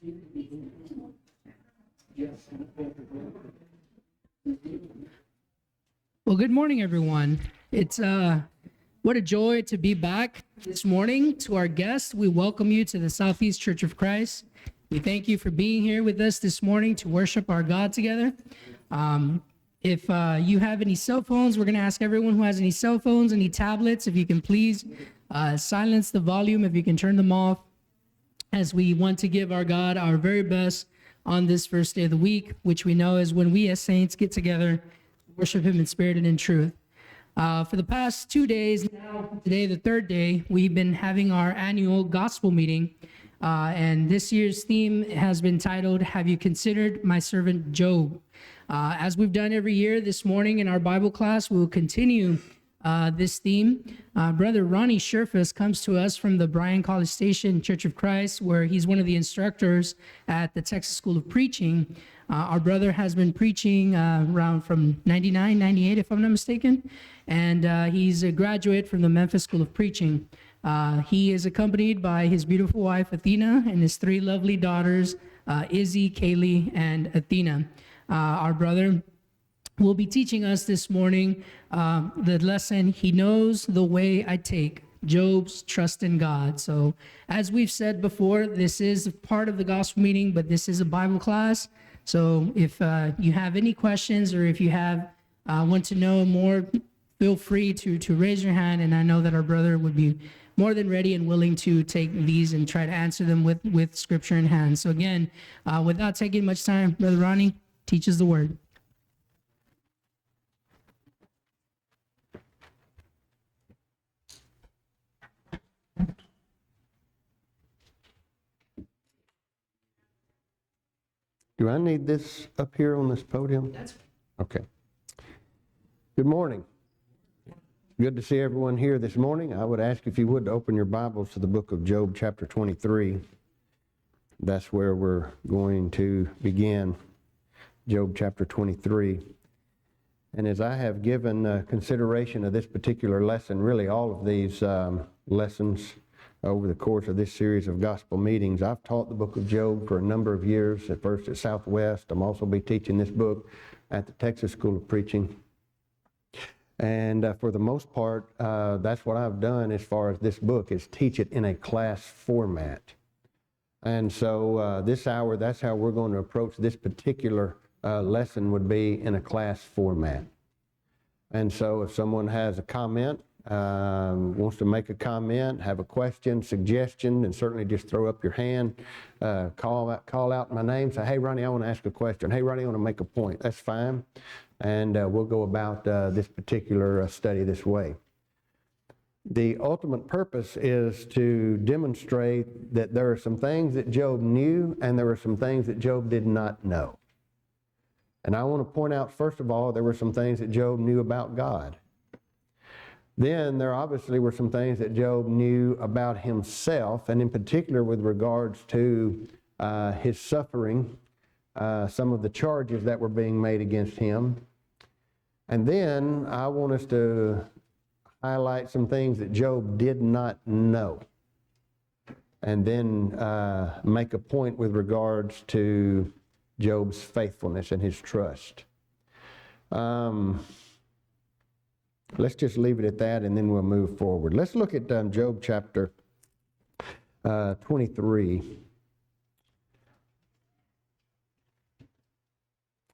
Well, good morning, everyone. It's what a joy to be back this morning. To our guests, we welcome you to the Southeast Church of Christ. We thank you for being here with us this morning to worship our God together. If you have any cell phones, we're going to ask everyone who has any cell phones, any tablets, if you can please silence the volume, if you can turn them off, as we want to give our God our very best on this first day of the week, which we know is when we as saints get together, worship Him in spirit and in truth. For the past 2 days, now today, the third day, we've been having our annual gospel meeting. And this year's theme has been titled, "Have You Considered My Servant Job?" As we've done every year, this morning in our Bible class, we will continue this theme. Brother Ronnie Scherffius comes to us from the Bryan College Station Church of Christ, where he's one of the instructors at the Texas School of Preaching. Our brother has been preaching around from 99, 98, if I'm not mistaken, and he's a graduate from the Memphis School of Preaching. He is accompanied by his beautiful wife, Athena, and his 3 lovely daughters, Izzy, Kaylee, and Athena. Our brother will be teaching us this morning the lesson, "He knows the way I take, Job's trust in God." So as we've said before, this is part of the gospel meeting, but this is a Bible class. So if you have any questions, or if you have want to know more, feel free to raise your hand, and I know that our brother would be more than ready and willing to take these and try to answer them with scripture in hand. So again, without taking much time, Brother Ronnie teaches the word. Do I need this up here on this podium? That's Okay. Good morning. Good to see everyone here this morning. I would ask if you would open your Bibles to the book of Job, chapter 23. That's where we're going to begin, Job chapter 23. And as I have given consideration of this particular lesson, really all of these lessons over the course of this series of gospel meetings, I've taught the book of Job for a number of years, at first at Southwest. I'm also be teaching this book at the Texas School of Preaching. And for the most part, that's what I've done as far as this book, is teach it in a class format. And so this hour, that's how we're going to approach this particular lesson, would be in a class format. And so if someone has a comment, wants to make a comment, have a question, suggestion, and certainly just throw up your hand, call out my name, say, "Hey, Ronnie, I want to ask a question. Hey, Ronnie, I want to make a point." That's fine. And we'll go about this particular study this way. The ultimate purpose is to demonstrate that there are some things that Job knew, and there were some things that Job did not know. And I want to point out, first of all, there were some things that Job knew about God. Then there obviously were some things that Job knew about himself, and in particular with regards to his suffering, some of the charges that were being made against him. And then I want us to highlight some things that Job did not know, and then make a point with regards to Job's faithfulness and his trust. Let's just leave it at that, and then we'll move forward. Let's look at Job chapter 23.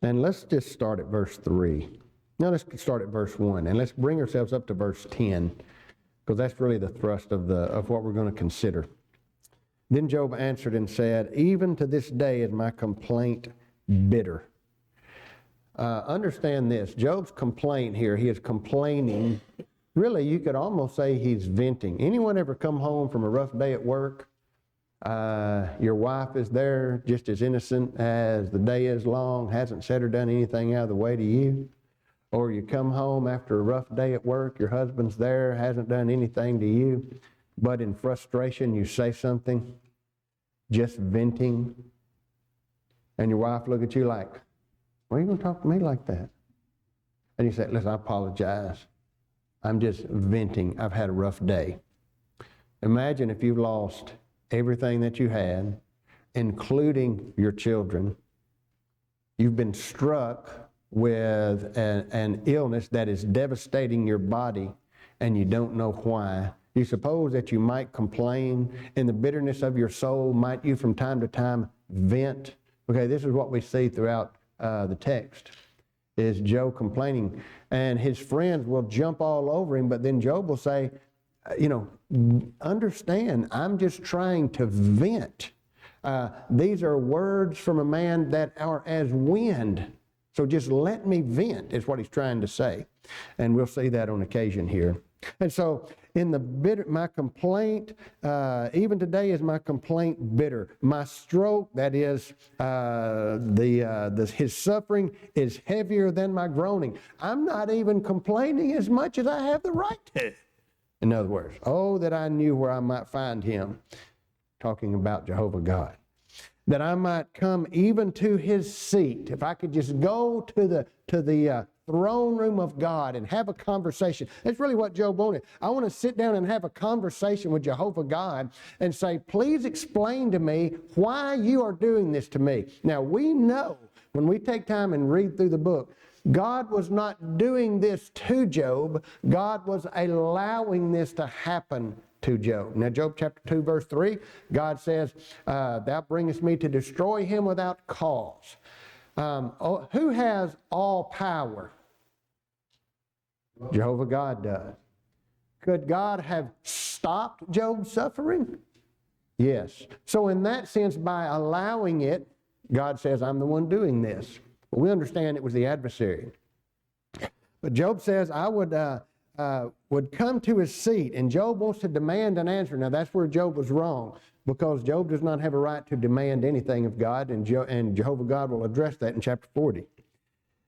And let's just start at verse 3. Now let's start at verse 1, and let's bring ourselves up to verse 10, because that's really the thrust of what we're going to consider. Then Job answered and said, "Even to this day is my complaint bitter." Understand this, Job's complaint here, he is complaining. Really, you could almost say he's venting. Anyone ever come home from a rough day at work? Your wife is there, just as innocent as the day is long, hasn't said or done anything out of the way to you. Or you come home after a rough day at work, your husband's there, hasn't done anything to you, but in frustration you say something, just venting, and your wife look at you like, "Why are you going to talk to me like that?" And you say, "Listen, I apologize. I'm just venting. I've had a rough day." Imagine if you've lost everything that you had, including your children. You've been struck with an illness that is devastating your body, and you don't know why. You suppose that you might complain in the bitterness of your soul. Might you from time to time vent? Okay, this is what we see throughout the text, is Job complaining. And his friends will jump all over him, but then Job will say, understand, I'm just trying to vent. These are words from a man that are as wind. So just let me vent, is what he's trying to say. And we'll see that on occasion here. And so in my complaint, even today is my complaint bitter. My stroke, that is, his suffering is heavier than my groaning. I'm not even complaining as much as I have the right to. In other words, oh, that I knew where I might find him, talking about Jehovah God, that I might come even to his seat. If I could just go to the throne room of God and have a conversation. That's really what Job wanted. I want to sit down and have a conversation with Jehovah God and say, please explain to me why you are doing this to me. Now, we know when we take time and read through the book, God was not doing this to Job. God was allowing this to happen to Job. Now, Job chapter 2, verse 3, God says, thou bringest me to destroy him without cause. Who has all power? Jehovah God does. Could God have stopped Job's suffering? Yes. So in that sense, by allowing it, God says, I'm the one doing this. Well, we understand it was the adversary. But Job says, I would come to his seat, and Job wants to demand an answer. Now, that's where Job was wrong, because Job does not have a right to demand anything of God, and Jehovah God will address that in chapter 40.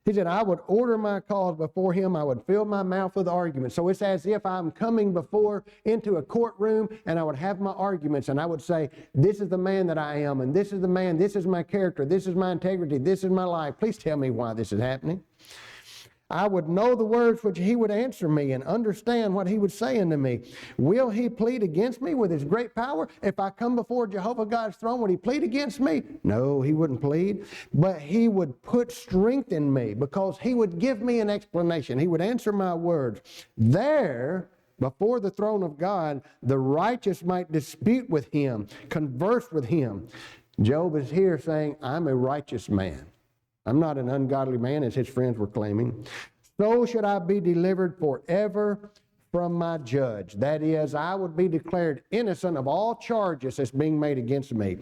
He said, I would order my cause before him. I would fill my mouth with arguments. So it's as if I'm coming into a courtroom, and I would have my arguments, and I would say, this is the man that I am, and this is the man, this is my character, this is my integrity, this is my life. Please tell me why this is happening. I would know the words which he would answer me and understand what he would say unto me. Will he plead against me with his great power? If I come before Jehovah God's throne, would he plead against me? No, he wouldn't plead. But he would put strength in me, because he would give me an explanation. He would answer my words. There, before the throne of God, the righteous might dispute with him, converse with him. Job is here saying, I'm a righteous man. I'm not an ungodly man, as his friends were claiming. So should I be delivered forever from my judge. That is, I would be declared innocent of all charges that's being made against me.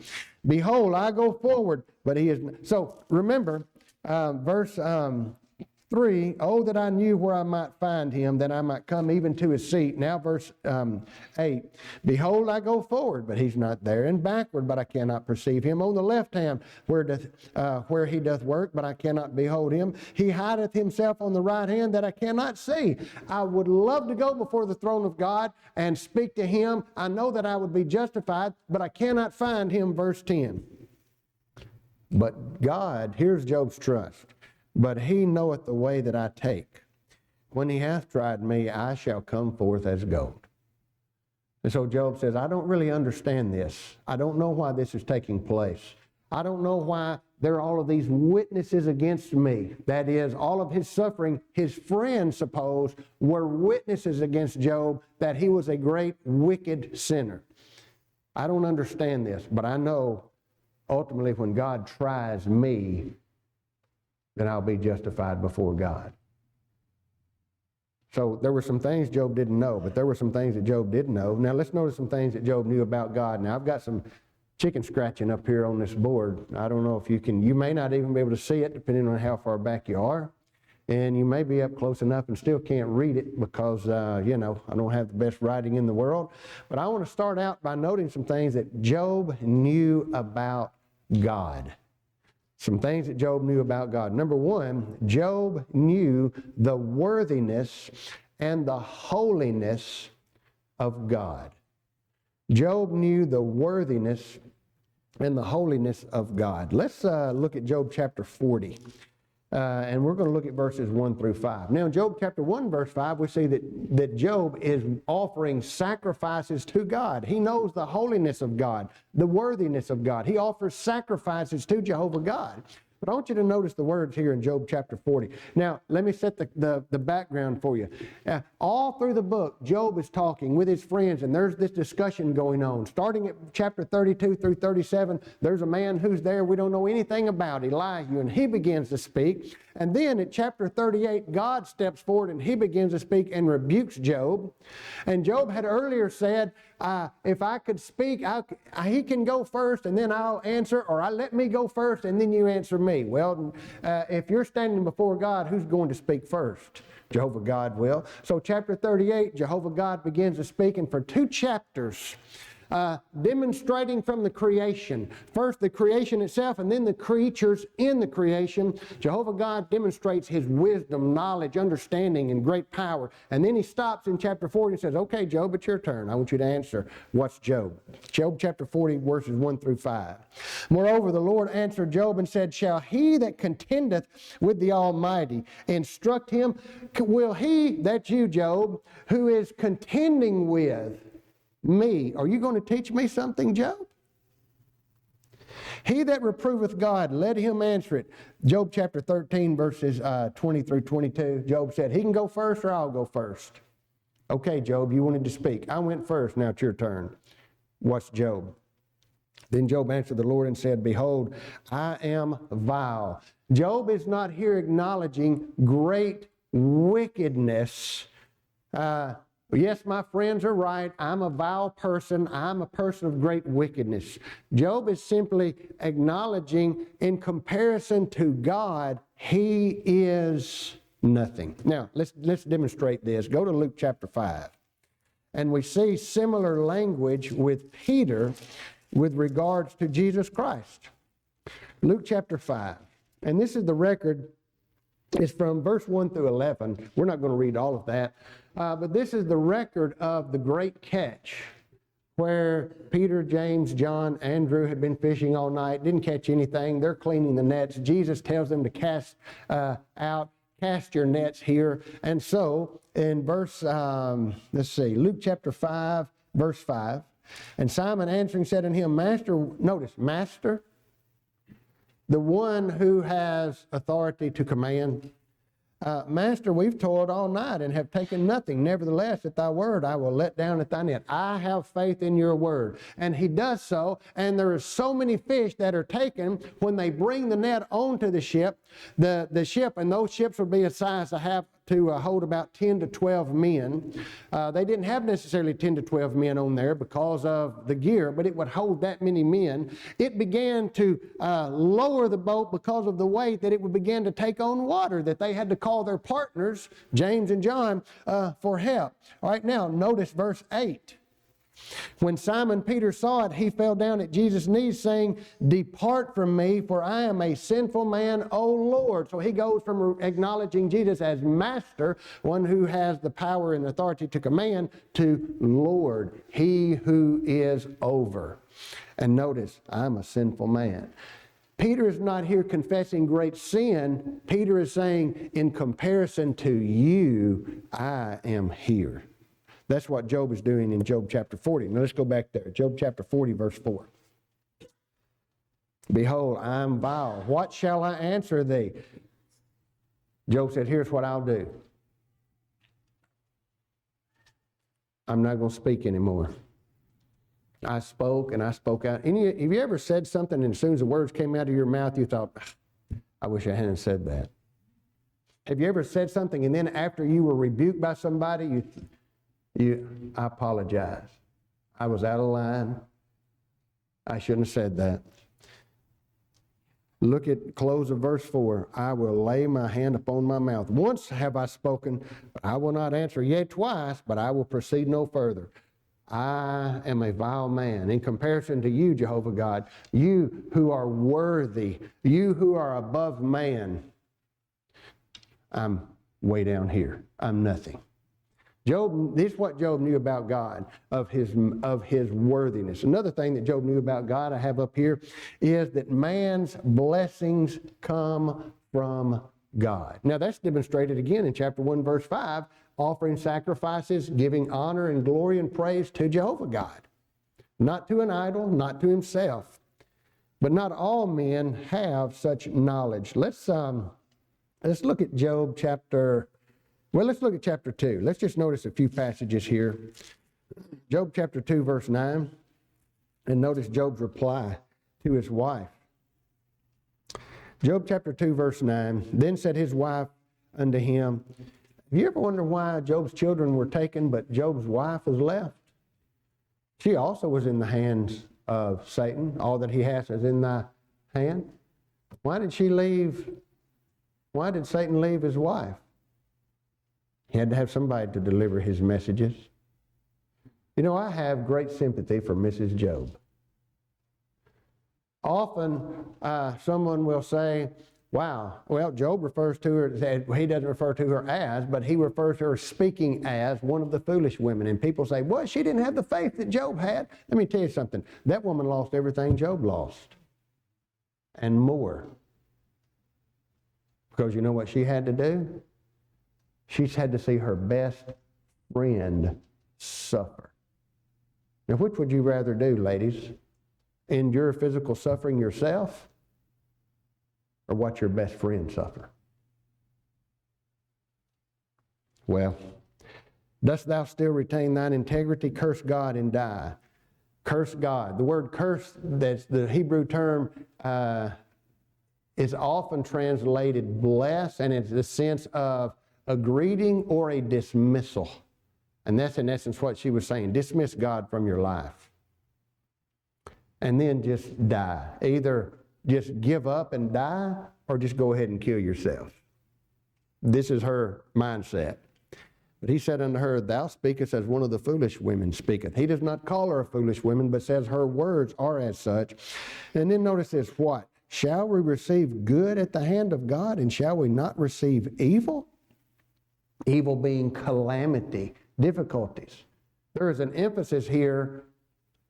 Behold, I go forward, but he is... So remember, verse 3, oh, that I knew where I might find him, that I might come even to his seat. Now verse 8, behold, I go forward, but he's not there, and backward, but I cannot perceive him. On the left hand, where he doth work, but I cannot behold him. He hideth himself on the right hand, that I cannot see. I would love to go before the throne of God and speak to him. I know that I would be justified, but I cannot find him. Verse 10. But God, here's Job's trust. But he knoweth the way that I take. When he hath tried me, I shall come forth as gold. And so Job says, I don't really understand this. I don't know why this is taking place. I don't know why there are all of these witnesses against me. That is, all of his suffering, his friends, suppose, were witnesses against Job that he was a great wicked sinner. I don't understand this, but I know ultimately when God tries me, then I'll be justified before God. So there were some things Job didn't know, but there were some things that Job did know. Now let's notice some things that Job knew about God. Now I've got some chicken scratching up here on this board. I don't know if you may not even be able to see it depending on how far back you are. And you may be up close enough and still can't read it because, I don't have the best writing in the world. But I want to start out by noting some things that Job knew about God. Some things that Job knew about God. Number one, Job knew the worthiness and the holiness of God. Job knew the worthiness and the holiness of God. Let's look at Job chapter 40. And we're going to look at verses 1 through 5. Now, in Job chapter 1, verse 5, we see that Job is offering sacrifices to God. He knows the holiness of God, the worthiness of God. He offers sacrifices to Jehovah God. But I want you to notice the words here in Job chapter 40. Now, let me set the background for you. All through the book, Job is talking with his friends, and there's this discussion going on. Starting at chapter 32 through 37, there's a man who's there we don't know anything about, Elihu, and he begins to speak. And then at chapter 38, God steps forward and he begins to speak and rebukes Job. And Job had earlier said, if I could speak, he can go first and then I'll answer, or let me go first and then you answer me. Well, if you're standing before God, who's going to speak first? Jehovah God will. So chapter 38, Jehovah God begins to speak, and for 2 chapters, demonstrating from the creation. First the creation itself, and then the creatures in the creation. Jehovah God demonstrates his wisdom, knowledge, understanding, and great power. And then he stops in chapter 40 and says, okay, Job, it's your turn. I want you to answer. What's Job? Job chapter 40, verses 1 through 5. Moreover, the Lord answered Job and said, shall he that contendeth with the Almighty instruct him? Will he, that's you, Job, who is contending with me, are you going to teach me something, Job? He that reproveth God, let him answer it. Job chapter 13, verses 20 through 22, Job said, he can go first or I'll go first. Okay, Job, you wanted to speak. I went first, now it's your turn. What's Job? Then Job answered the Lord and said, behold, I am vile. Job is not here acknowledging great wickedness. Yes, my friends are right. I'm a vile person. I'm a person of great wickedness. Job is simply acknowledging, in comparison to God, he is nothing. Now, let's demonstrate this. Go to Luke chapter 5. And we see similar language with Peter with regards to Jesus Christ. Luke chapter 5. And this is the record. It's from verse 1 through 11. We're not going to read all of that. But this is the record of the great catch, where Peter, James, John, Andrew had been fishing all night, didn't catch anything. They're cleaning the nets. Jesus tells them to cast your nets here. And so in verse, Luke chapter 5, verse 5, and Simon answering said unto him, Master, notice, Master, the one who has authority to command. Master, we've toiled all night and have taken nothing. Nevertheless, at thy word, I will let down at thy net. I have faith in your word. And he does so, and there are so many fish that are taken when they bring the net onto the ship. The ship, and those ships will be a size to hold about 10 to 12 men. They didn't have necessarily 10 to 12 men on there because of the gear, but it would hold that many men. It began to lower the boat because of the weight that it would begin to take on water, that they had to call their partners, James and John, for help. All right, now notice verse 8. When Simon Peter saw it, he fell down at Jesus' knees, saying, Depart from me, for I am a sinful man, O Lord. So he goes from acknowledging Jesus as Master, one who has the power and authority to command, to Lord, he who is over. And notice, I'm a sinful man. Peter is not here confessing great sin. Peter is saying, in comparison to you, I am here. That's what Job is doing in Job chapter 40. Now let's go back there. Job chapter 40, verse 4. Behold, I am vile. What shall I answer thee? Job said, here's what I'll do. I'm not going to speak anymore. I spoke and I spoke out. Have you ever said something and as soon as the words came out of your mouth, you thought, I wish I hadn't said that? Have you ever said something and then after you were rebuked by somebody, I apologize. I was out of line. I shouldn't have said that. Look at close of verse 4. I will lay my hand upon my mouth. Once have I spoken, but I will not answer. Yea, twice, but I will proceed no further. I am a vile man. In comparison to you, Jehovah God, you who are worthy, you who are above man, I'm way down here. I'm nothing. Job, this is what Job knew about God, of his worthiness. Another thing that Job knew about God, I have up here, is that man's blessings come from God. Now that's demonstrated again in chapter 1, verse 5, offering sacrifices, giving honor and glory and praise to Jehovah God. Not to an idol, not to himself. But not all men have such knowledge. Let's look at Job chapter, let's look at chapter 2. Let's just notice a few passages here. Job chapter 2, verse 9. And notice Job's reply to his wife. Job chapter 2, verse 9. Then said his wife unto him, have you ever wondered why Job's children were taken, but Job's wife was left? She also was in the hands of Satan. All that he has is in thy hand. Why did she leave? Why did Satan leave his wife? He had to have somebody to deliver his messages. You know, I have great sympathy for Mrs. Job. Often someone will say, wow, well, Job refers to her, he doesn't refer to her as, but he refers to her speaking as one of the foolish women. And people say, well, she didn't have the faith that Job had. Let me tell you something. That woman lost everything Job lost and more. Because you know what she had to do? She's had to see her best friend suffer. Now, which would you rather do, ladies? Endure physical suffering yourself or watch your best friend suffer? Well, dost thou still retain thine integrity? Curse God and die. Curse God. The word curse, that's the Hebrew term, is often translated bless, and it's the sense of a greeting or a dismissal. And that's in essence what she was saying. Dismiss God from your life. And then just die. Either just give up and die, or just go ahead and kill yourself. This is her mindset. But he said unto her, thou speakest as one of the foolish women speaketh. He does not call her a foolish woman, but says her words are as such. And then notice this, what? Shall we receive good at the hand of God, and shall we not receive evil? Evil being calamity, difficulties. There is an emphasis here.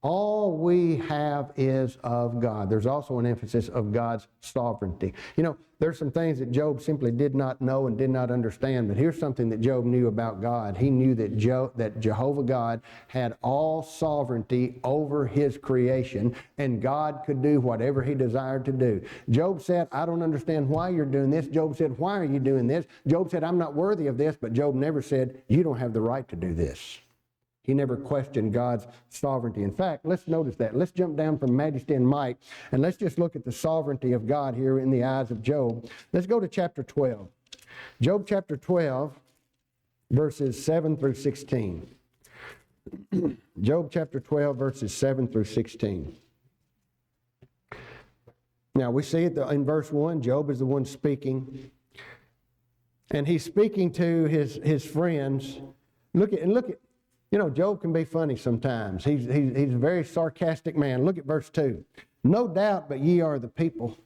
All we have is of God. There's also an emphasis of God's sovereignty. You know, there's some things that Job simply did not know and did not understand, but here's something that Job knew about God. He knew that Jehovah God had all sovereignty over his creation, and God could do whatever he desired to do. Job said, I don't understand why you're doing this. Job said, why are you doing this? Job said, I'm not worthy of this, but Job never said, you don't have the right to do this. He never questioned God's sovereignty. In fact, let's notice that. Let's jump down from majesty and might, and let's just look at the sovereignty of God here in the eyes of Job. Let's go to chapter 12. Job chapter 12, verses 7 through 16. Job chapter 12, verses 7 through 16. Now, we see it in verse 1, Job is the one speaking. And he's speaking to his friends. Look at, you know, Job can be funny sometimes. He's a very sarcastic man. Look at verse 2. No doubt, but ye are the people.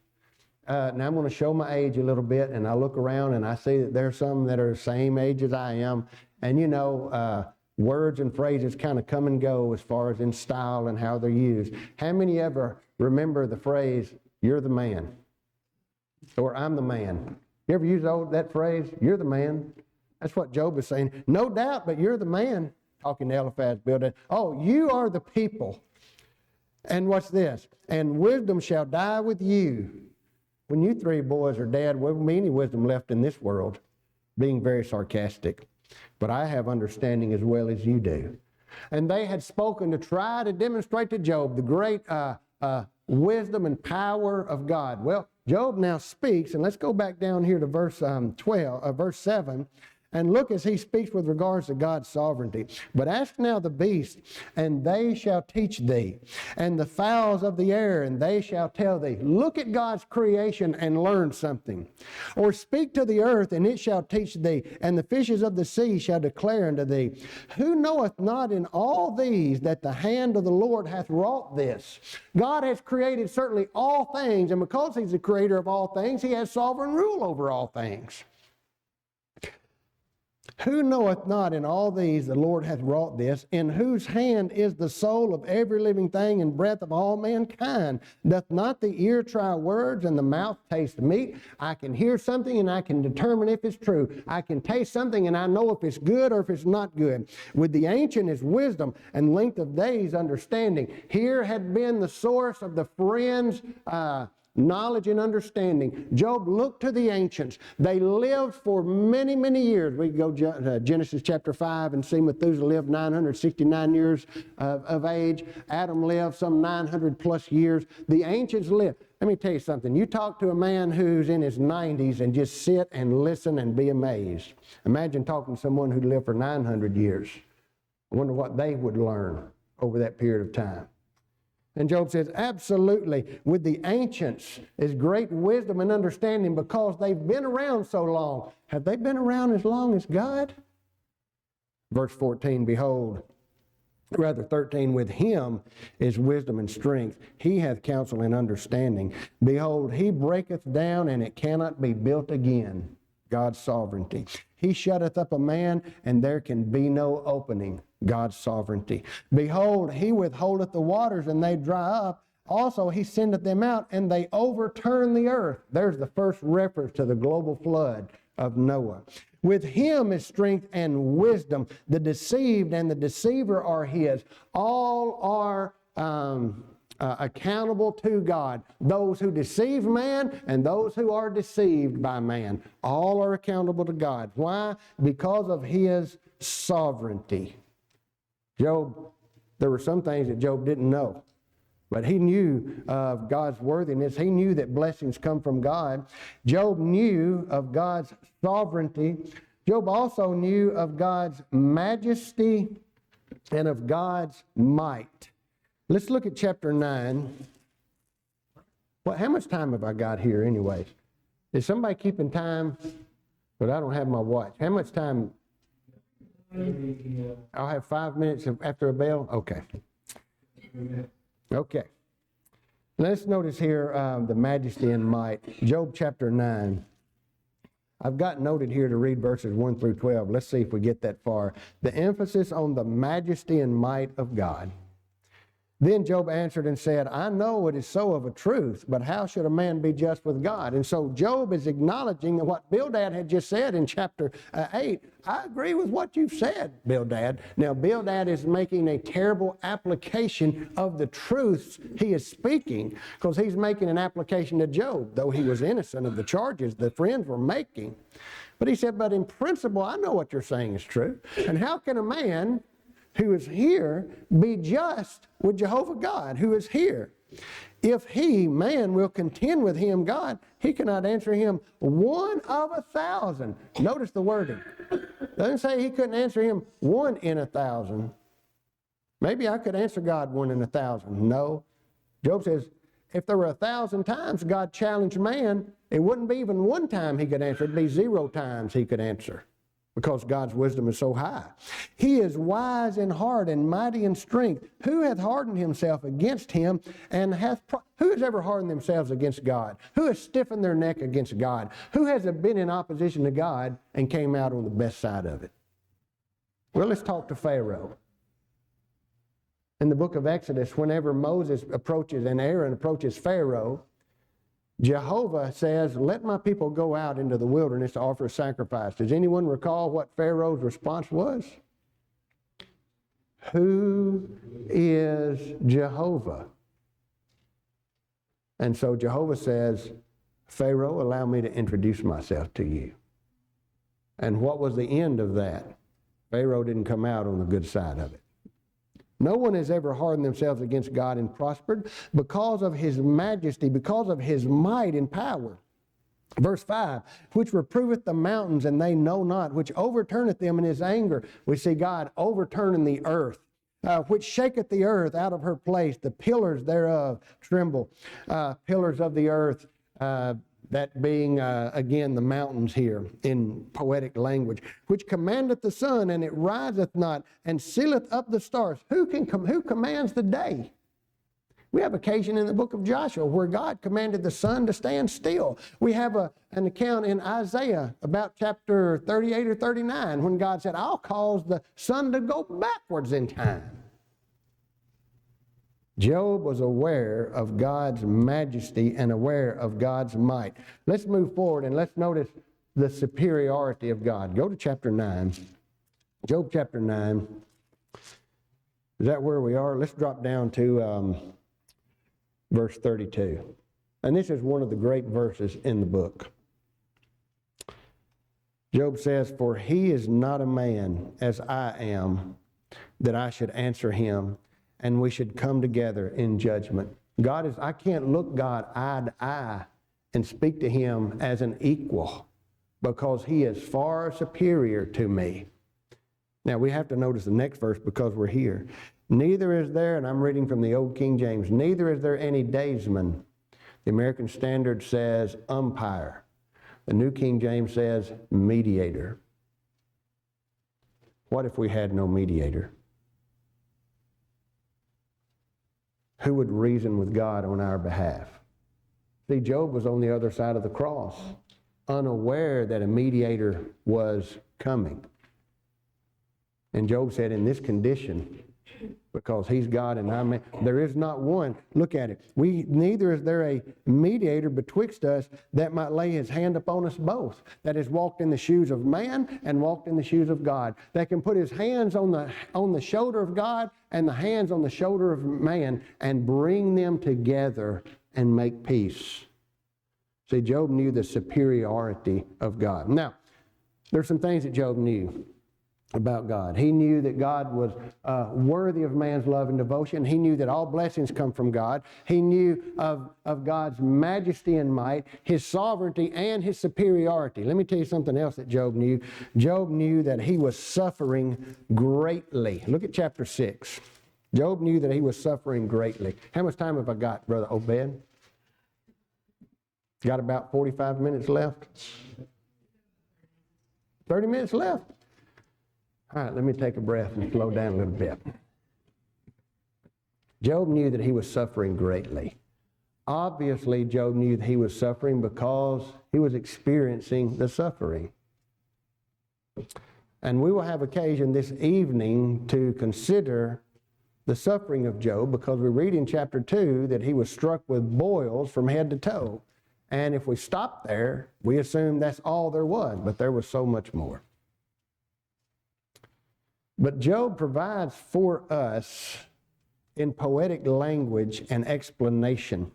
Now I'm going to show my age a little bit, and I look around and I see that there are some that are the same age as I am. And you know, words and phrases kind of come and go as far as in style and how they're used. How many ever remember the phrase, you're the man? Or I'm the man? You ever use that phrase, you're the man? That's what Job is saying. No doubt, but you're the man. Talking to Eliphaz, Bildad. Oh, you are the people. And what's this? And wisdom shall die with you. When you three boys are dead, there won't be any wisdom left in this world. Being very sarcastic. But I have understanding as well as you do. And they had spoken to try to demonstrate to Job the great wisdom and power of God. Well, Job now speaks, and let's go back down here to verse 7. And look as he speaks with regards to God's sovereignty. But ask now the beasts, and they shall teach thee, and the fowls of the air, and they shall tell thee. Look at God's creation and learn something. Or speak to the earth, and it shall teach thee, and the fishes of the sea shall declare unto thee. Who knoweth not in all these that the hand of the Lord hath wrought this? God has created certainly all things, and because he's the creator of all things, he has sovereign rule over all things. Who knoweth not in all these the Lord hath wrought this, in whose hand is the soul of every living thing and breath of all mankind? Doth not the ear try words and the mouth taste meat? I can hear something and I can determine if it's true. I can taste something and I know if it's good or if it's not good. With the ancient is wisdom, and length of days understanding. Here had been the source of the friends' knowledge and understanding. Job looked to the ancients. They lived for many, many years. We go to Genesis chapter 5 and see Methuselah lived 969 years of age. Adam lived some 900 plus years. The ancients lived. Let me tell you something. You talk to a man who's in his 90s and just sit and listen and be amazed. Imagine talking to someone who lived for 900 years. I wonder what they would learn over that period of time. And Job says, absolutely, with the ancients is great wisdom and understanding because they've been around so long. Have they been around as long as God? Verse 14, behold, rather 13, with him is wisdom and strength. He hath counsel and understanding. Behold, he breaketh down and it cannot be built again. God's sovereignty. He shutteth up a man and there can be no opening. God's sovereignty. Behold, he withholdeth the waters and they dry up. Also, he sendeth them out and they overturn the earth. There's the first reference to the global flood of Noah. With him is strength and wisdom. The deceived and the deceiver are his. All are accountable to God. Those who deceive man and those who are deceived by man. All are accountable to God. Why? Because of his sovereignty. Job, there were some things that Job didn't know, but he knew of God's worthiness. He knew that blessings come from God. Job knew of God's sovereignty. Job also knew of God's majesty and of God's might. Let's look at chapter 9. Well, how much time have I got here anyways? Is somebody keeping time? But I don't have my watch. How much time? I'll have 5 minutes after a bell? Okay. Okay. Let's notice here the majesty and might. Job chapter 9. I've got noted here to read verses 1 through 12. Let's see if we get that far. The emphasis on the majesty and might of God. Then Job answered and said, I know it is so of a truth, but how should a man be just with God? And so Job is acknowledging what Bildad had just said in chapter 8. I agree with what you've said, Bildad. Now, Bildad is making a terrible application of the truths he is speaking because he's making an application to Job, though he was innocent of the charges the friends were making. But he said, but in principle, I know what you're saying is true. And how can a man who is here be just with Jehovah God, who is here? If he, man, will contend with him, God, he cannot answer him 1 of 1,000. Notice the wording. Doesn't say he couldn't answer him 1 in 1,000. Maybe I could answer God 1 in 1,000. No. Job says, if there were 1,000 times God challenged man, it wouldn't be even 1 time he could answer. It'd be 0 times he could answer. Because God's wisdom is so high. He is wise in heart and mighty in strength. Who hath hardened himself against him and who has ever hardened themselves against God? Who has stiffened their neck against God? Who has been in opposition to God and came out on the best side of it? Well, let's talk to Pharaoh. In the book of Exodus, whenever Moses approaches and Aaron approaches Pharaoh, Jehovah says, let my people go out into the wilderness to offer a sacrifice. Does anyone recall what Pharaoh's response was? Who is Jehovah? And so Jehovah says, Pharaoh, allow me to introduce myself to you. And what was the end of that? Pharaoh didn't come out on the good side of it. No one has ever hardened themselves against God and prospered because of his majesty, because of his might and power. Verse 5, which reproveth the mountains, and they know not, which overturneth them in his anger. We see God overturning the earth, which shaketh the earth out of her place. The pillars thereof tremble. Pillars of the earth, that being, again, the mountains here in poetic language, which commandeth the sun, and it riseth not, and sealeth up the stars. Who commands the day? We have occasion in the book of Joshua where God commanded the sun to stand still. We have an account in Isaiah about chapter 38 or 39 when God said, I'll cause the sun to go backwards in time. Job was aware of God's majesty and aware of God's might. Let's move forward and let's notice the superiority of God. Go to chapter 9. Job chapter 9. Is that where we are? Let's drop down to verse 32. And this is one of the great verses in the book. Job says, for he is not a man as I am, that I should answer him, and we should come together in judgment. I can't look God eye to eye and speak to him as an equal because he is far superior to me. Now we have to notice the next verse because we're here. Neither is there, and I'm reading from the old King James, neither is there any daysman. The American Standard says umpire. The New King James says mediator. What if we had no mediator? Who would reason with God on our behalf? See, Job was on the other side of the cross, unaware that a mediator was coming. And Job said, in this condition, because he's God and I'm man, there is not one. Look at it. Neither is there a mediator betwixt us that might lay his hand upon us both, that has walked in the shoes of man and walked in the shoes of God, that can put his hands on the shoulder of God and the hands on the shoulder of man and bring them together and make peace. See, Job knew the superiority of God. Now, there's some things that Job knew about God. He knew that God was worthy of man's love and devotion. He knew that all blessings come from God. He knew of God's majesty and might, his sovereignty, and his superiority. Let me tell you something else that Job knew. Job knew that he was suffering greatly. Look at chapter 6. Job knew that he was suffering greatly. How much time have I got, Brother Obed? Got about 45 minutes left? 30 minutes left? All right, let me take a breath and slow down a little bit. Job knew that he was suffering greatly. Obviously, Job knew that he was suffering because he was experiencing the suffering. And we will have occasion this evening to consider the suffering of Job because we read in chapter 2 that he was struck with boils from head to toe. And if we stop there, we assume that's all there was, but there was so much more. But Job provides for us in poetic language an explanation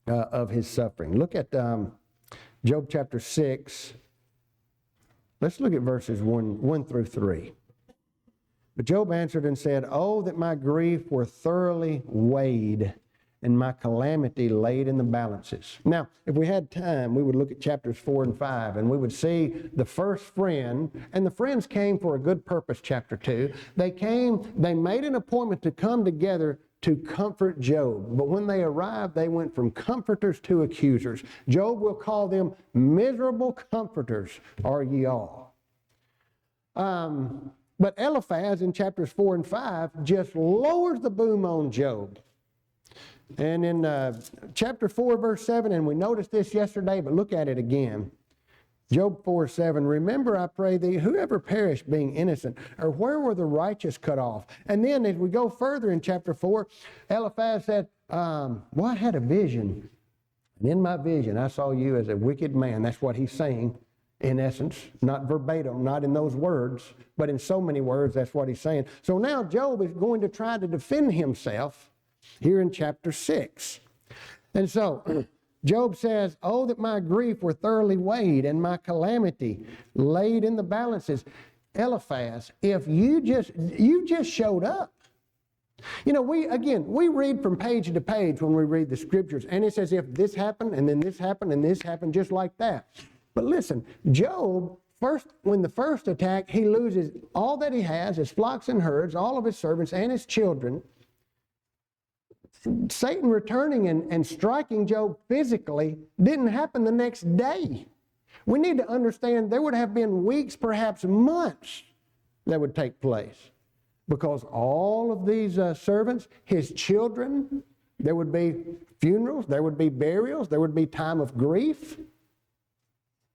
of his suffering. Look at Job chapter 6. Let's look at verses 1 through 3. But Job answered and said, oh, that my grief were thoroughly weighed and my calamity laid in the balances. Now, if we had time, we would look at chapters 4 and 5, and we would see the first friend, and the friends came for a good purpose, chapter 2. They made an appointment to come together to comfort Job. But when they arrived, they went from comforters to accusers. Job will call them miserable comforters, are ye all. But Eliphaz in chapters 4 and 5 just lowers the boom on Job. And in chapter 4, verse 7, and we noticed this yesterday, but look at it again. Job 4:7, remember, I pray thee, whoever perished being innocent, or where were the righteous cut off? And then as we go further in chapter 4, Eliphaz said, well, I had a vision. And in my vision, I saw you as a wicked man. That's what he's saying, in essence, not verbatim, not in those words, but in so many words, that's what he's saying. So now Job is going to try to defend himself here in chapter 6. And so Job says, oh, that my grief were thoroughly weighed and my calamity laid in the balances. Eliphaz, if you just showed up. You know, we read from page to page when we read the scriptures, and it's as if this happened and then this happened and this happened just like that. But listen, Job, when the first attack, he loses all that he has, his flocks and herds, all of his servants and his children. Satan returning and striking Job physically didn't happen the next day. We need to understand there would have been weeks, perhaps months, that would take place. Because all of these servants, his children, There would be funerals. There would be burials. There would be time of grief.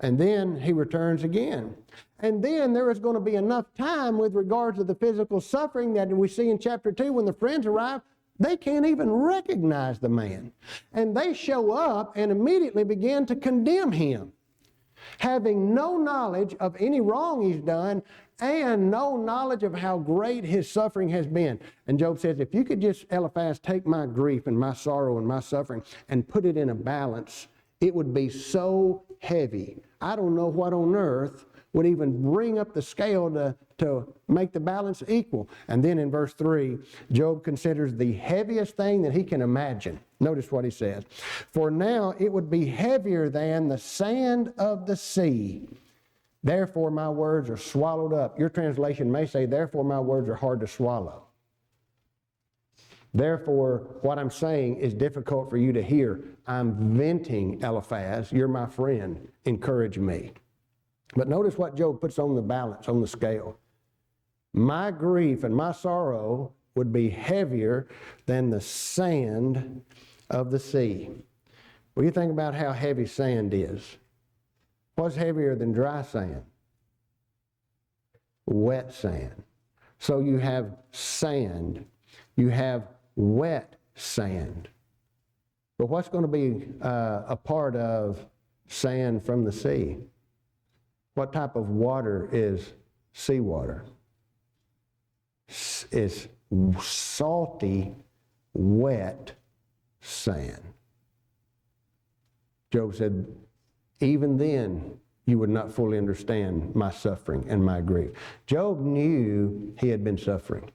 And then he returns again. And then there is going to be enough time with regard to the physical suffering that we see in chapter 2 when the friends arrive. They can't even recognize the man. And they show up and immediately begin to condemn him, having no knowledge of any wrong he's done and no knowledge of how great his suffering has been. And Job says, if you could just, Eliphaz, take my grief and my sorrow and my suffering and put it in a balance, it would be so heavy. I don't know what on earth would even bring up the scale to make the balance equal. And then in verse 3, Job considers the heaviest thing that he can imagine. Notice what he says. For now it would be heavier than the sand of the sea. Therefore my words are swallowed up. Your translation may say, therefore my words are hard to swallow. Therefore, what I'm saying is difficult for you to hear. I'm venting, Eliphaz. You're my friend. Encourage me. But notice what Job puts on the balance, on the scale. My grief and my sorrow would be heavier than the sand of the sea. Well, you think about how heavy sand is. What's heavier than dry sand? Wet sand. So you have sand. You have wet sand. But what's going to be a part of sand from the sea? What type of water is seawater? It's salty, wet sand. Job said, even then you would not fully understand my suffering and my grief. Job knew he had been suffering.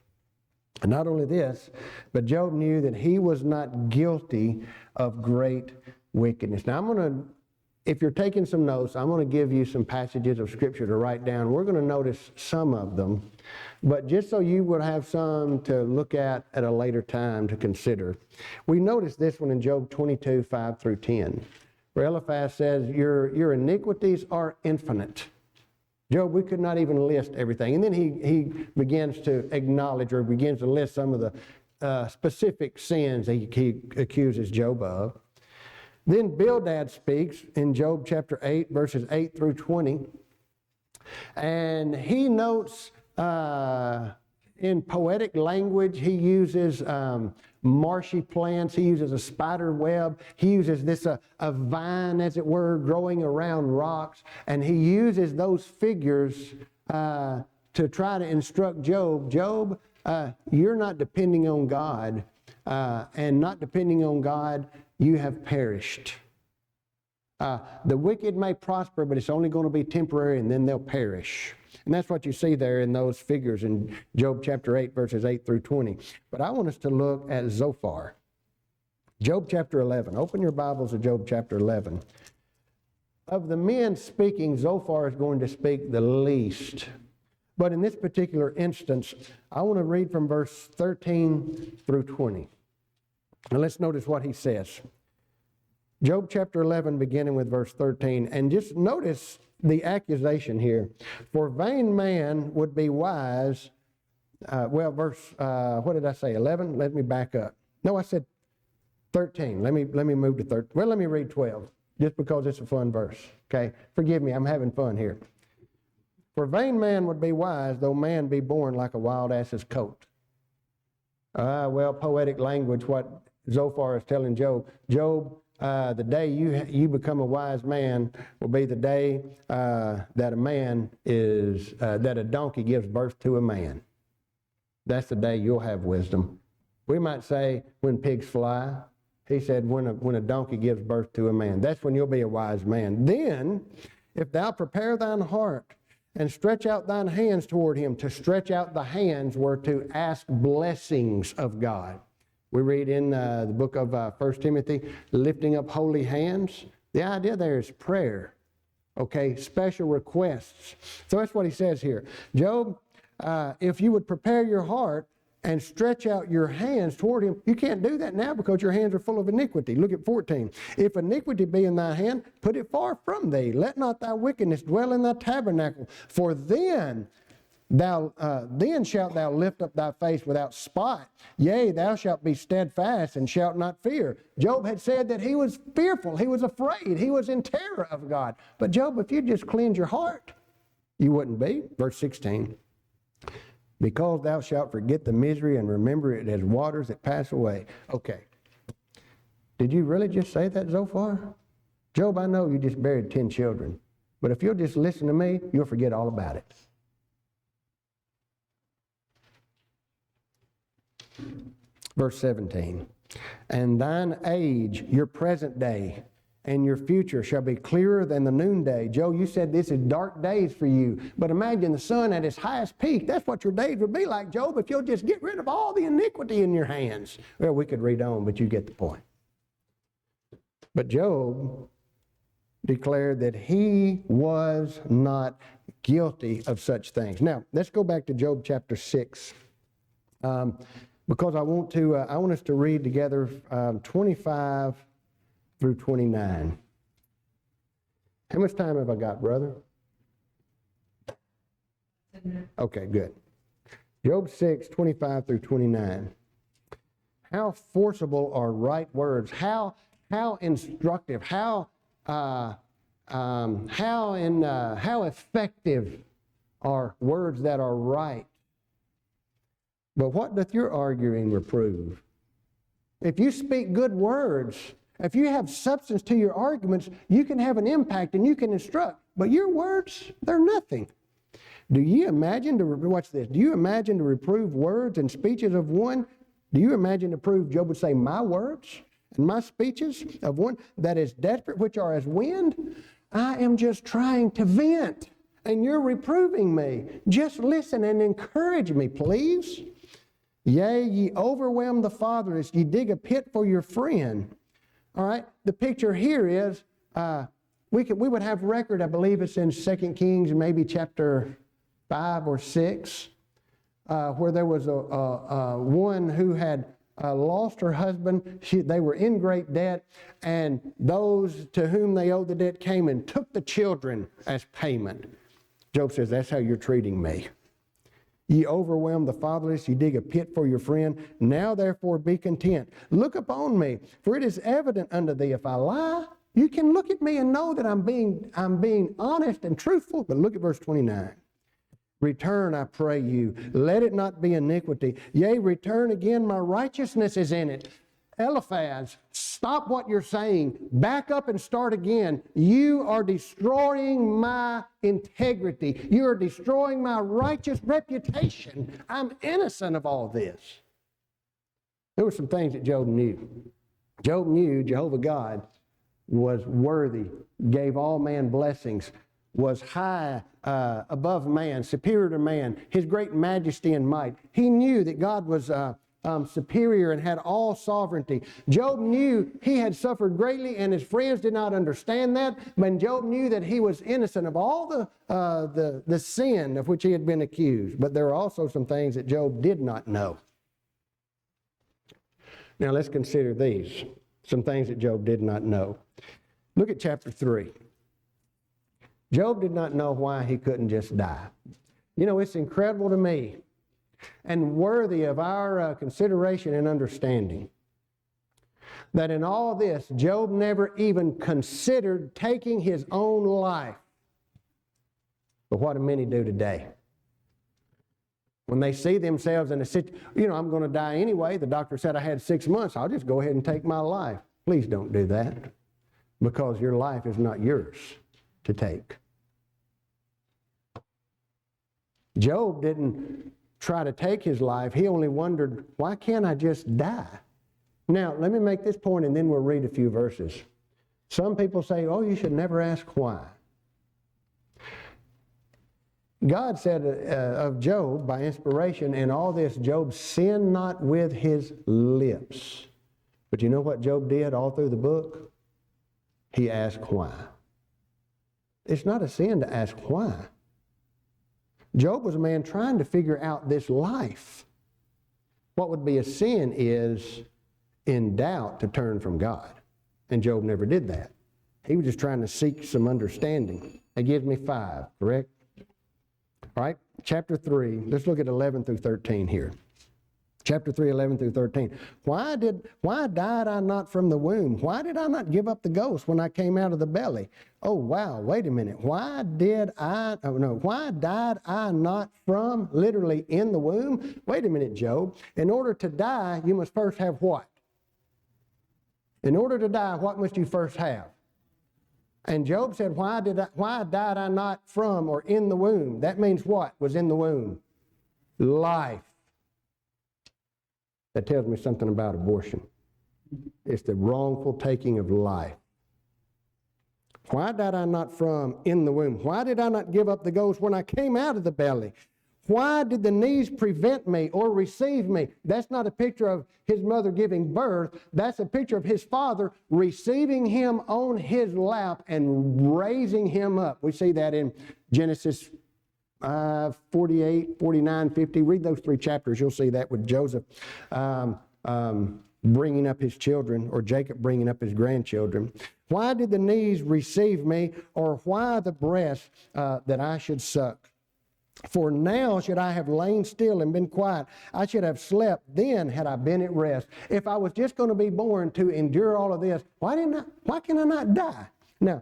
And not only this, but Job knew that he was not guilty of great wickedness. Now if you're taking some notes, I'm going to give you some passages of Scripture to write down. We're going to notice some of them, but just so you would have some to look at a later time to consider. We notice this one in Job 22, 5 through 10, where Eliphaz says, your iniquities are infinite. Job, we could not even list everything. And then he begins to acknowledge or begins to list some of the specific sins that he accuses Job of. Then Bildad speaks in Job chapter 8, verses 8 through 20. And he notes in poetic language, he uses marshy plants. He uses a spider web. He uses this, a vine, as it were, growing around rocks. And he uses those figures to try to instruct Job. Job, you're not depending on God. And not depending on God, you have perished. The wicked may prosper, but it's only going to be temporary, and then they'll perish. And that's what you see there in those figures in Job chapter 8, verses 8 through 20. But I want us to look at Zophar. Job chapter 11. Open your Bibles to Job chapter 11. Of the men speaking, Zophar is going to speak the least. But in this particular instance, I want to read from verse 13 through 20. Now let's notice what he says. Job chapter 11, beginning with verse 13. And just notice the accusation here. For vain man would be wise. What did I say? 11? Let me back up. No, I said 13. Let me move to 13. Well, let me read 12, just because it's a fun verse. Okay? Forgive me, I'm having fun here. For vain man would be wise, though man be born like a wild ass's coat. Poetic language, what Zophar is telling Job. Job, the day you become a wise man will be the day that a donkey gives birth to a man. That's the day you'll have wisdom. We might say when pigs fly. He said when a donkey gives birth to a man. That's when you'll be a wise man. Then, if thou prepare thine heart and stretch out thine hands toward him. To stretch out the hands were to ask blessings of God. We read in the book of 1 Timothy, lifting up holy hands. The idea there is prayer, okay, special requests. So that's what he says here. Job, if you would prepare your heart and stretch out your hands toward him, you can't do that now because your hands are full of iniquity. Look at 14. If iniquity be in thy hand, put it far from thee. Let not thy wickedness dwell in thy tabernacle. For then Then shalt thou lift up thy face without spot. Yea, thou shalt be steadfast and shalt not fear. Job had said that he was fearful, he was afraid, he was in terror of God. But Job, if you just cleanse your heart, you wouldn't be. Verse 16. Because thou shalt forget the misery and remember it as waters that pass away. Okay. Did you really just say that, Zophar? Job, I know you just buried 10 children. But if you'll just listen to me, you'll forget all about it. Verse 17, and thine age, your present day, and your future shall be clearer than the noonday. Joe, you said this is dark days for you, but imagine the sun at its highest peak. That's what your days would be like, Job, if you'll just get rid of all the iniquity in your hands. Well, we could read on, but you get the point. But Job declared that he was not guilty of such things. Now, let's go back to Job chapter 6. Because I want us to read together 25 through 29. How much time have I got, brother? Okay, good. Job 6, 25 through 29. How forcible are right words? How instructive? How effective are words that are right? But what doth your arguing reprove? If you speak good words, if you have substance to your arguments, you can have an impact and you can instruct. But your words, they're nothing. Do you imagine watch this, do you imagine to reprove words and speeches of one? Do you imagine to prove, Job would say, my words and my speeches of one that is desperate, which are as wind? I am just trying to vent, and you're reproving me. Just listen and encourage me, please. Yea, ye overwhelm the fatherless, ye dig a pit for your friend. All right, the picture here is, we would have record, I believe it's in 2 Kings, maybe chapter 5 or 6, where there was a one who had lost her husband. They were in great debt, and those to whom they owed the debt came and took the children as payment. Job says, that's how you're treating me. Ye overwhelm the fatherless, ye dig a pit for your friend. Now therefore be content. Look upon me, for it is evident unto thee if I lie. You can look at me and know that I'm being honest and truthful. But look at verse 29. Return, I pray you. Let it not be iniquity. Yea, return again, my righteousness is in it. Eliphaz, stop what you're saying. Back up and start again. You are destroying my integrity. You are destroying my righteous reputation. I'm innocent of all this. There were some things that Job knew. Job knew Jehovah God was worthy, gave all man blessings, was high above man, superior to man, his great majesty and might. He knew that God was superior and had all sovereignty. Job knew he had suffered greatly, and his friends did not understand that. But Job knew that he was innocent of all the sin of which he had been accused. But there are also some things that Job did not know. Now let's consider these, some things that Job did not know. Look at chapter 3. Job did not know why he couldn't just die. You know, it's incredible to me and worthy of our consideration and understanding that in all this, Job never even considered taking his own life. But what do many do today? When they see themselves in a situation, I'm going to die anyway. The doctor said I had 6 months. I'll just go ahead and take my life. Please don't do that, because your life is not yours to take. Job didn't try to take his life. He only wondered, why can't I just die? Now, let me make this point and then we'll read a few verses. Some people say, oh, you should never ask why. God said of Job, by inspiration, in all this, Job sinned not with his lips. But you know what Job did all through the book? He asked why. It's not a sin to ask why. Job was a man trying to figure out this life. What would be a sin is, in doubt, to turn from God. And Job never did that. He was just trying to seek some understanding. That gives me 5, correct? All right, chapter 3, let's look at 11 through 13 here. Chapter 3, 11 through 13. Why died I not from the womb? Why did I not give up the ghost when I came out of the belly? Oh, wow, wait a minute. Why died I not from, literally, in the womb? Wait a minute, Job. In order to die, you must first have what? In order to die, what must you first have? And Job said, why died I not from or in the womb? That means what was in the womb? Life. That tells me something about abortion. It's the wrongful taking of life. Why died I not from in the womb? Why did I not give up the ghost when I came out of the belly? Why did the knees prevent me or receive me? That's not a picture of his mother giving birth. That's a picture of his father receiving him on his lap and raising him up. We see that in Genesis 48, 49, 50. Read those 3 chapters. You'll see that with Joseph bringing up his children, or Jacob bringing up his grandchildren. Why did the knees receive me, or why the breast that I should suck? For now should I have lain still and been quiet. I should have slept then had I been at rest. If I was just going to be born to endure all of this, why can I not die? Now,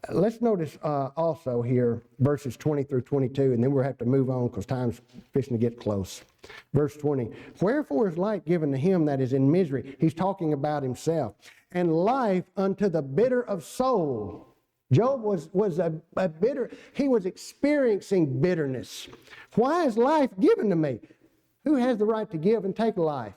let's notice also here verses 20 through 22, and then we'll have to move on because time's fixing to get close. Verse 20, wherefore is light given to him that is in misery? He's talking about himself. And life unto the bitter of soul. Job was a bitter, he was experiencing bitterness. Why is life given to me? Who has the right to give and take life?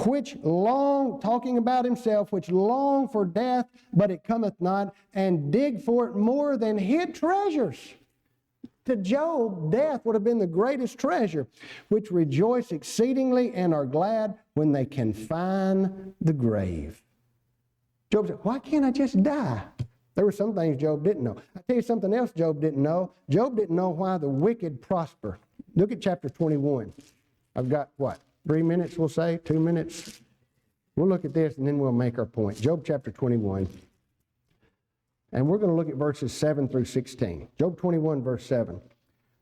Which long, talking about himself, which long for death, but it cometh not, and dig for it more than hid treasures. To Job, death would have been the greatest treasure, which rejoice exceedingly and are glad when they can find the grave. Job said, why can't I just die? There were some things Job didn't know. I'll tell you something else Job didn't know. Job didn't know why the wicked prosper. Look at chapter 21. I've got, 3 minutes, we'll say, 2 minutes. We'll look at this and then we'll make our point. Job chapter 21. And we're going to look at verses 7 through 16. Job 21, verse 7.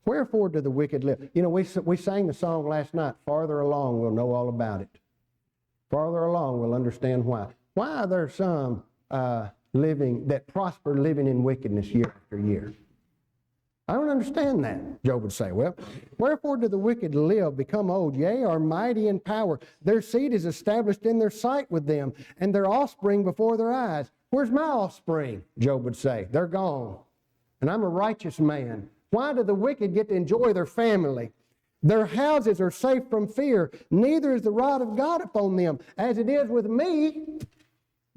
Wherefore do the wicked live? You know, we sang the song last night, farther along we'll know all about it. Farther along we'll understand why. Why are there some that prosper living in wickedness year after year? I don't understand that, Job would say. Well, wherefore do the wicked live, become old, yea, are mighty in power? Their seed is established in their sight with them, and their offspring before their eyes. Where's my offspring? Job would say. They're gone. And I'm a righteous man. Why do the wicked get to enjoy their family? Their houses are safe from fear, neither is the rod of God upon them, as it is with me.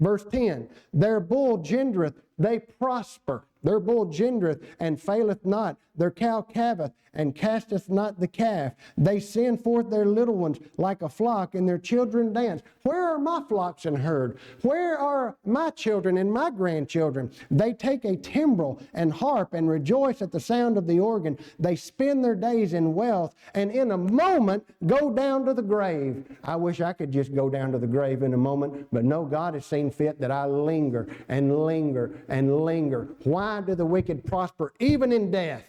Verse 10, their bull gendereth, they prosper. Their bull gendereth and faileth not. Their cow calveth and casteth not the calf. They send forth their little ones like a flock, and their children dance. Where are my flocks and herd? Where are my children and my grandchildren? They take a timbrel and harp and rejoice at the sound of the organ. They spend their days in wealth, and in a moment go down to the grave. I wish I could just go down to the grave in a moment, but no, God has seen fit that I linger and linger and linger. Why do the wicked prosper even in death?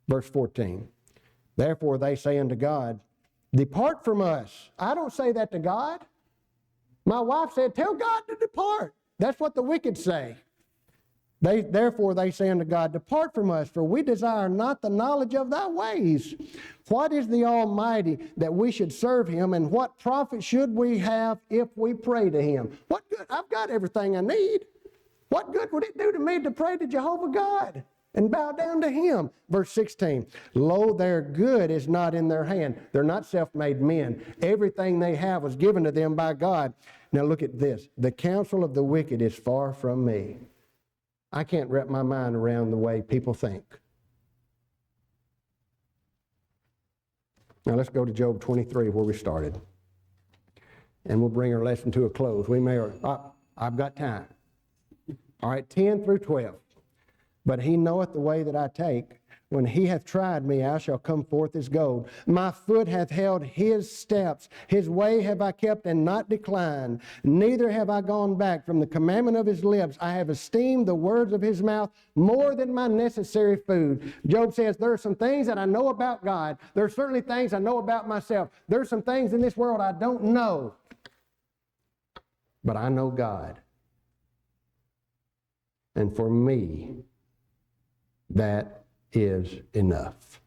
Verse 14, therefore they say unto God, depart from us. I don't say that to God. My wife said, tell God to depart. That's what the wicked say. Therefore they say unto God, depart from us, for we desire not the knowledge of thy ways. What is the Almighty that we should serve him, and what profit should we have if we pray to him? What good? I've got everything I need. What good would it do to me to pray to Jehovah God and bow down to him? Verse 16, lo, their good is not in their hand. They're not self-made men. Everything they have was given to them by God. Now look at this. The counsel of the wicked is far from me. I can't wrap my mind around the way people think. Now let's go to Job 23 where we started. And we'll bring our lesson to a close. I've got time. All right, 10 through 12. But he knoweth the way that I take. When he hath tried me, I shall come forth as gold. My foot hath held his steps. His way have I kept and not declined. Neither have I gone back from the commandment of his lips. I have esteemed the words of his mouth more than my necessary food. Job says, there are some things that I know about God. There are certainly things I know about myself. There are some things in this world I don't know. But I know God. And for me, that is enough.